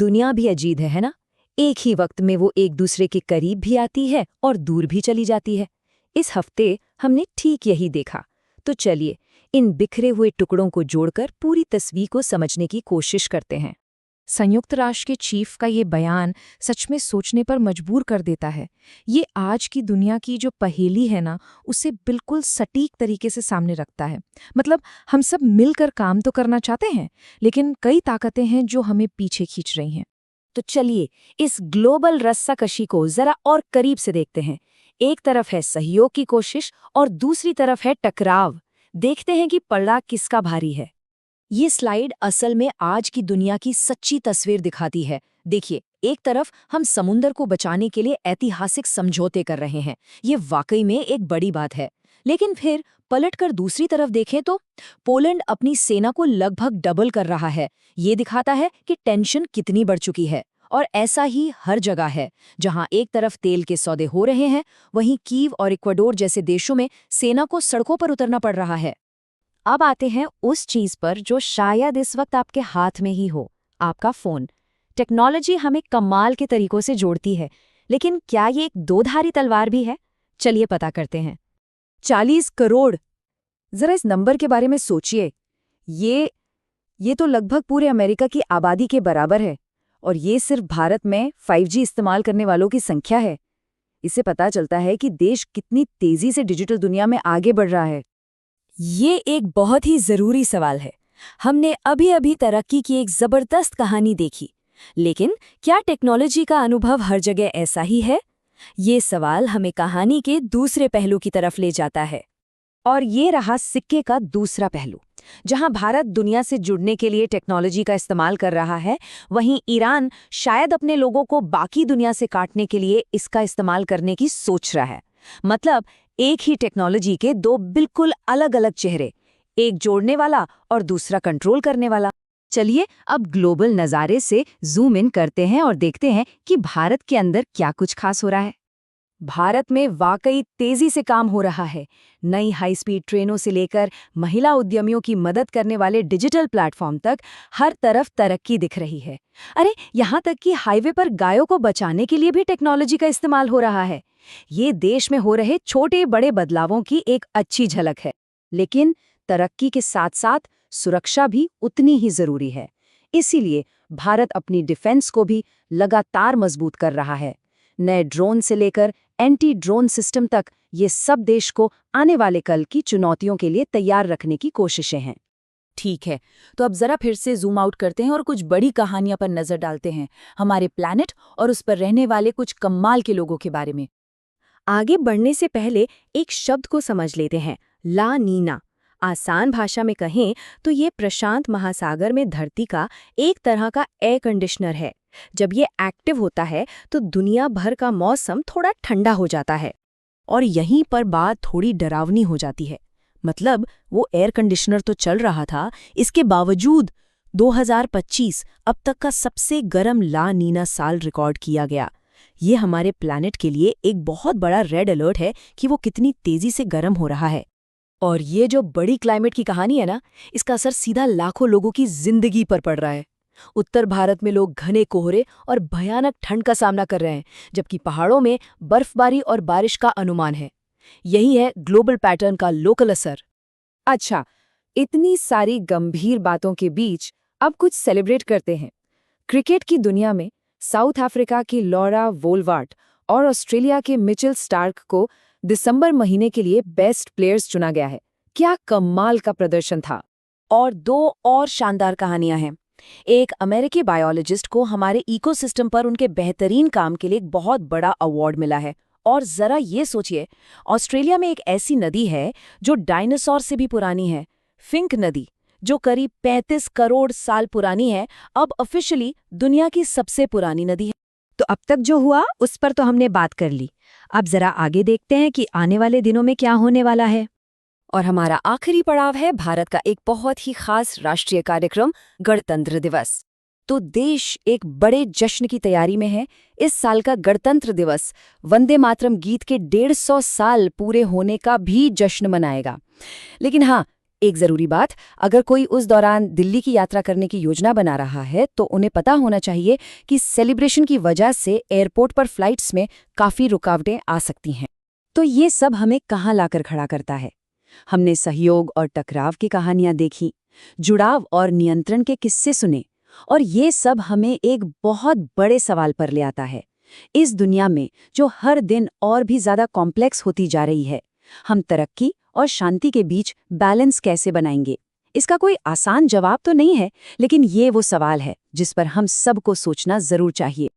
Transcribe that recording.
दुनिया भी अजीब है ना? एक ही वक्त में वो एक दूसरे के करीब भी आती है और दूर भी चली जाती है। इस हफ्ते हमने ठीक यही देखा। तो चलिए इन बिखरे हुए टुकड़ों को जोड़कर पूरी तस्वीर को समझने की कोशिश करते हैं। संयुक्त राष्ट्र के चीफ का ये बयान सच में सोचने पर मजबूर कर देता है। ये आज की दुनिया की जो पहेली है ना, उसे बिल्कुल सटीक तरीके से सामने रखता है। मतलब हम सब मिलकर काम तो करना चाहते हैं, लेकिन कई ताकतें हैं जो हमें पीछे खींच रही हैं। तो चलिए इस ग्लोबल रस्साकशी को जरा और करीब से देखते हैं। एक तरफ है सहयोग की कोशिश और दूसरी तरफ है टकराव। देखते हैं कि पलड़ा किसका भारी है। ये स्लाइड असल में आज की दुनिया की सच्ची तस्वीर दिखाती है। देखिए, एक तरफ हम समुंदर को बचाने के लिए ऐतिहासिक समझौते कर रहे हैं। ये वाकई में एक बड़ी बात है। लेकिन फिर पलटकर दूसरी तरफ देखें तो पोलैंड अपनी सेना को लगभग डबल कर रहा है। ये दिखाता है कि टेंशन कितनी बढ़ चुकी है। और ऐसा ही हर जगह है। जहां एक तरफ तेल के सौदे हो रहे हैं, वहीं कीव और इक्वाडोर जैसे देशों में सेना को सड़कों पर उतरना पड़ रहा है। अब आते हैं उस चीज पर जो शायद इस वक्त आपके हाथ में ही हो, आपका फोन। टेक्नोलॉजी हमें कमाल के तरीकों से जोड़ती है, लेकिन क्या ये एक दो-धारी तलवार भी है? चलिए पता करते हैं। 40 करोड़। जरा इस नंबर के बारे में सोचिए। ये तो लगभग पूरे अमेरिका की आबादी के बराबर है। और ये सिर्फ भारत में 5G इस्तेमाल करने वालों की संख्या है। इससे पता चलता है कि देश कितनी तेजी से डिजिटल दुनिया में आगे बढ़ रहा है। ये एक बहुत ही जरूरी सवाल है। हमने अभी तरक्की की एक जबरदस्त कहानी देखी, लेकिन क्या टेक्नोलॉजी का अनुभव हर जगह ऐसा ही है? ये सवाल हमें कहानी के दूसरे पहलू की तरफ ले जाता है। और ये रहा सिक्के का दूसरा पहलू। जहां भारत दुनिया से जुड़ने के लिए टेक्नोलॉजी का इस्तेमाल कर रहा है, वहीं ईरान शायद अपने लोगों को बाकी दुनिया से काटने के लिए इसका इस्तेमाल करने की सोच रहा है। मतलब एक ही टेक्नोलॉजी के दो बिल्कुल अलग-अलग चेहरे, एक जोड़ने वाला और दूसरा कंट्रोल करने वाला। चलिए अब ग्लोबल नज़ारे से जूम इन करते हैं और देखते हैं कि भारत के अंदर क्या कुछ खास हो रहा है। भारत में वाकई तेजी से काम हो रहा है। नई हाई स्पीड ट्रेनों से लेकर महिला उद्यमियों की मदद करने वाले डिजिटल प्लेटफॉर्म तक हर तरफ तरक्की दिख रही है। अरे यहाँ तक कि हाईवे पर गायों को बचाने के लिए भी टेक्नोलॉजी का इस्तेमाल हो रहा है। ये देश में हो रहे छोटे बड़े बदलावों की एक अच्छी झलक है। लेकिन तरक्की के साथ साथ सुरक्षा भी उतनी ही जरूरी है। इसीलिए भारत अपनी डिफेंस को भी लगातार मजबूत कर रहा है। नए ड्रोन से लेकर एंटी ड्रोन सिस्टम तक ये सब देश को आने वाले कल की चुनौतियों के लिए तैयार रखने की कोशिशें हैं। ठीक है, तो अब जरा फिर से जूम आउट करते हैं और कुछ बड़ी कहानियां पर नजर डालते हैं, हमारे प्लैनेट और उस पर रहने वाले कुछ कमाल के लोगों के बारे में। आगे बढ़ने से पहले एक शब्द को समझ लेते हैं, ला नीना। आसान भाषा में कहें तो ये प्रशांत महासागर में धरती का एक तरह का एयर कंडीशनर है। जब ये एक्टिव होता है तो दुनिया भर का मौसम थोड़ा ठंडा हो जाता है। और यहीं पर बात थोड़ी डरावनी हो जाती है। मतलब वो एयर कंडीशनर तो चल रहा था, इसके बावजूद 2025 अब तक का सबसे गर्म ला नीना साल रिकॉर्ड किया गया। ये हमारे प्लैनेट के लिए एक बहुत बड़ा रेड अलर्ट है कि वो कितनी तेजी से गर्म हो रहा है। और ये जो बड़ी क्लाइमेट की कहानी है ना, इसका असर सीधा लाखों लोगों की जिंदगी पर पड़ रहा है। उत्तर भारत में लोग घने कोहरे और भयानक ठंड का सामना कर रहे हैं, जबकि पहाड़ों में बर्फबारी और बारिश का अनुमान है। यही है ग्लोबल पैटर्न का लोकल असर। अच्छा, इतनी सारी गंभीर बातों के बीच अब कुछ सेलिब्रेट करते हैं। क्रिकेट की दुनिया में साउथ अफ्रीका की लॉरा वोलवार्ट और ऑस्ट्रेलिया के मिचेल स्टार्क को दिसंबर महीने के लिए बेस्ट प्लेयर्स चुना गया है। क्या कमाल का प्रदर्शन था। और दो और शानदार कहानियां हैं। एक अमेरिकी बायोलॉजिस्ट को हमारे इकोसिस्टम पर उनके बेहतरीन काम के लिए एक बहुत बड़ा अवार्ड मिला है। और जरा ये सोचिए, ऑस्ट्रेलिया में एक ऐसी नदी है जो डायनासोर से भी पुरानी है, फिंक नदी, जो करीब 35 करोड़ साल पुरानी है, अब ऑफिशियली दुनिया की सबसे पुरानी नदी है। तो अब तक जो हुआ उस पर तो हमने बात कर ली। अब जरा आगे देखते हैं कि आने वाले दिनों में क्या होने वाला है। और हमारा आखिरी पड़ाव है भारत का एक बहुत ही खास राष्ट्रीय कार्यक्रम, गणतंत्र दिवस। तो देश एक बड़े जश्न की तैयारी में है। इस साल का गणतंत्र दिवस वंदे मातरम गीत के 150 साल पूरे होने का भी जश्न मनाएगा। लेकिन हाँ, एक जरूरी बात, अगर कोई उस दौरान दिल्ली की यात्रा करने की योजना बना रहा है तो उन्हें पता होना चाहिए कि सेलिब्रेशन की वजह से एयरपोर्ट पर फ्लाइट्स में काफ़ी रुकावटें आ सकती हैं। तो ये सब हमें कहाँ लाकर खड़ा करता है? हमने सहयोग और टकराव की कहानियां देखी, जुड़ाव और नियंत्रण के किस्से सुने, और ये सब हमें एक बहुत बड़े सवाल पर ले आता है। इस दुनिया में जो हर दिन और भी ज्यादा कॉम्प्लेक्स होती जा रही है, हम तरक्की और शांति के बीच बैलेंस कैसे बनाएंगे? इसका कोई आसान जवाब तो नहीं है, लेकिन ये वो सवाल है जिस पर हम सबको सोचना जरूर चाहिए।